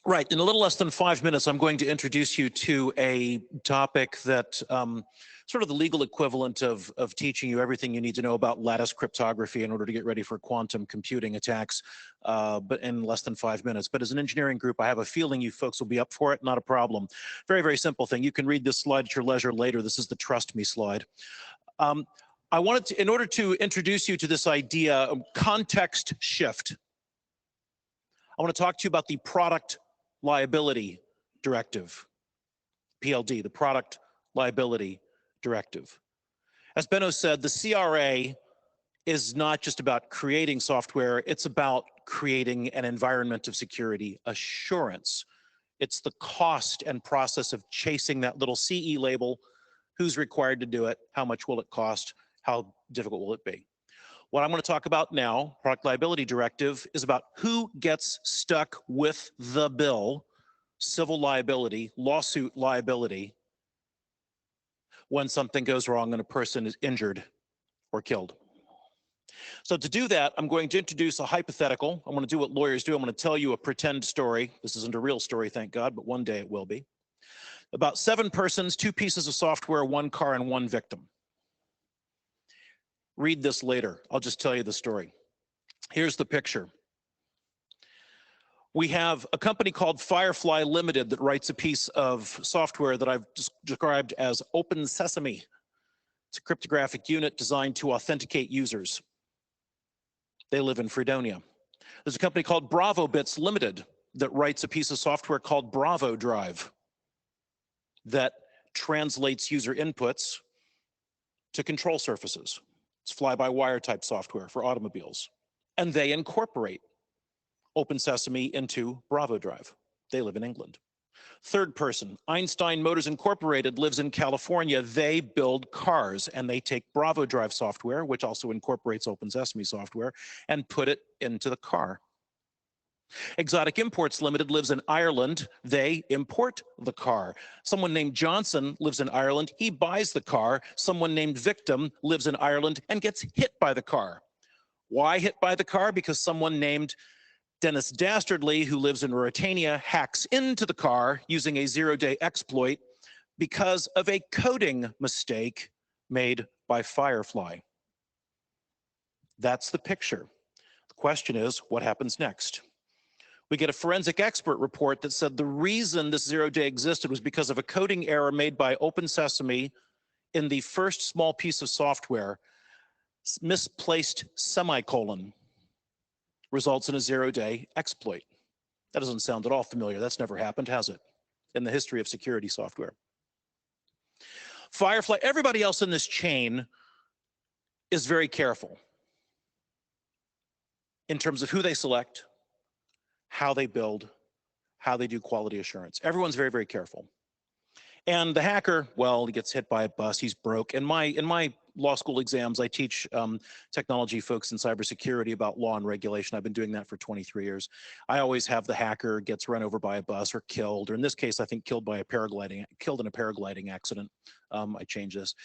Right, in a little less than 5 minutes, I'm going to introduce you to a topic that sort of the legal equivalent of teaching you everything you need to know about lattice cryptography in order to get ready for quantum computing attacks, but in less than 5 minutes. But as an engineering group, I have a feeling you folks will be up for it, not a problem. Very, very simple thing. You can read this slide at your leisure later. This is the trust me slide. I wanted to, in order to introduce you to this idea of context shift, I want to talk to you about the Product Liability Directive, PLD, the Product Liability Directive. As Benno said, the CRA is not just about creating software, it's about creating an environment of security assurance. It's the cost and process of chasing that little CE label. Who's required to do it? How much will it cost? How difficult will it be? What I'm going to talk about now, Product Liability Directive, is about who gets stuck with the bill, civil liability, lawsuit liability, when something goes wrong and a person is injured or killed. So to do that, I'm going to introduce a hypothetical. I'm going to do what lawyers do. I'm going to tell you a pretend story. This isn't a real story, thank God, but one day it will be. About 7 persons, 2 pieces of software, 1 car, and 1 victim. Read this later. I'll just tell you the story. Here's the picture. We have a company called Firefly Limited that writes a piece of software that I've described as Open Sesame. It's a cryptographic unit designed to authenticate users. They live in Fredonia. There's a company called Bravo Bits Limited that writes a piece of software called Bravo Drive that translates user inputs to control surfaces. It's fly-by-wire type software for automobiles. And they incorporate Open Sesame into Bravo Drive. They live in England. Third person, Einstein Motors Incorporated lives in California. They build cars and they take Bravo Drive software, which also incorporates Open Sesame software, and put it into the car. Exotic Imports Limited lives in Ireland. They import the car. Someone named Johnson lives in Ireland. He buys the car. Someone named Victim lives in Ireland and gets hit by the car. Why hit by the car? Because someone named Dennis Dastardly, who lives in Mauritania, hacks into the car using a zero-day exploit because of a coding mistake made by Firefly. That's the picture. The question is, what happens next? We get a forensic expert report that said the reason this zero-day existed was because of a coding error made by Open Sesame in the first small piece of software. Misplaced semicolon results in a zero-day exploit. That doesn't sound at all familiar. That's never happened, has it? In the history of security software. Firefly, everybody else in this chain is very careful in terms of who they select, how they build, how they do quality assurance. Everyone's very, very careful. And the hacker, well, he gets hit by a bus, he's broke. In my law school exams, I teach technology folks in cybersecurity about law and regulation. I've been doing that for 23 years. I always have the hacker gets run over by a bus or killed, or in this case, I think killed in a paragliding accident. I changed this.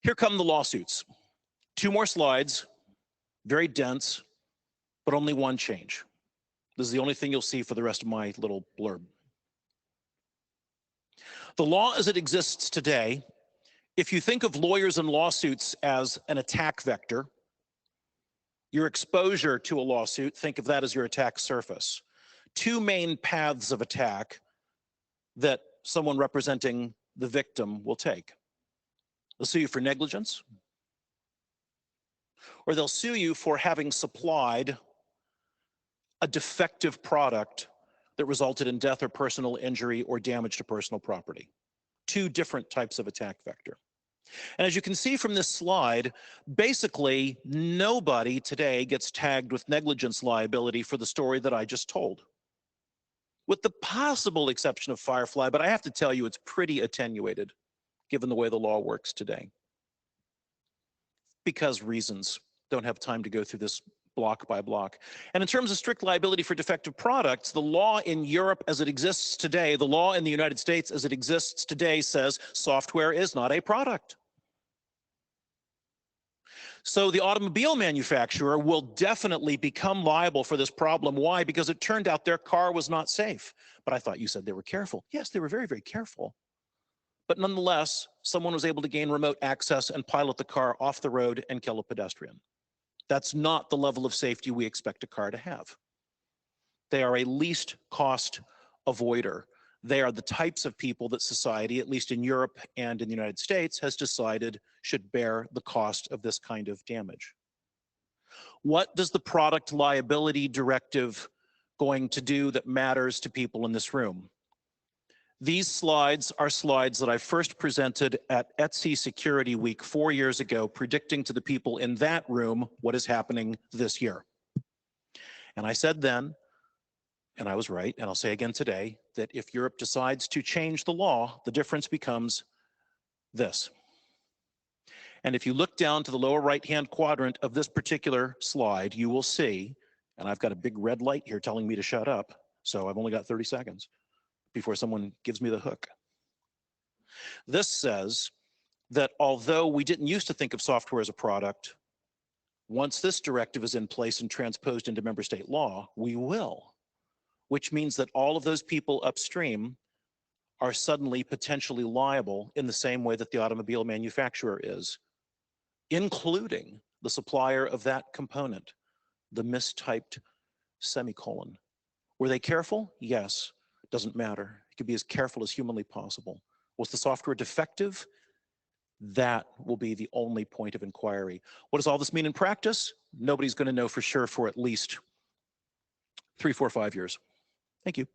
Here come the lawsuits. 2 more slides, very dense, but only one change. This is the only thing you'll see for the rest of my little blurb. The law as it exists today, if you think of lawyers and lawsuits as an attack vector, your exposure to a lawsuit, think of that as your attack surface. 2 main paths of attack that someone representing the victim will take. They'll sue you for negligence, or they'll sue you for having supplied a defective product that resulted in death or personal injury or damage to personal property. 2 different types of attack vector. And as you can see from this slide, basically nobody today gets tagged with negligence liability for the story that I just told. With the possible exception of Firefly, but I have to tell you it's pretty attenuated given the way the law works today. Because reasons. Don't have time to go through this block by block. And in terms of strict liability for defective products, the law in Europe as it exists today, the law in the United States as it exists today says software is not a product. So the automobile manufacturer will definitely become liable for this problem. Why? Because it turned out their car was not safe. But I thought you said they were careful. Yes, they were very, very careful. But nonetheless, someone was able to gain remote access and pilot the car off the road and kill a pedestrian. That's not the level of safety we expect a car to have. They are a least cost avoider. They are the types of people that society, at least in Europe and in the United States, has decided should bear the cost of this kind of damage. What does the Product Liability Directive going to do that matters to people in this room? These slides are slides that I first presented at Etsy Security Week 4 years ago, predicting to the people in that room what is happening this year. And I said then, and I was right, and I'll say again today, that if Europe decides to change the law, the difference becomes this. And if you look down to the lower right-hand quadrant of this particular slide, you will see, and I've got a big red light here telling me to shut up, so I've only got 30 seconds before someone gives me the hook. This says that although we didn't used to think of software as a product, once this directive is in place and transposed into member state law, we will. Which means that all of those people upstream are suddenly potentially liable in the same way that the automobile manufacturer is, including the supplier of that component, the mistyped semicolon. Were they careful? Yes. Doesn't matter. You could be as careful as humanly possible. Was the software defective? That will be the only point of inquiry. What does all this mean in practice? Nobody's going to know for sure for at least 3, 4, 5 years. Thank you.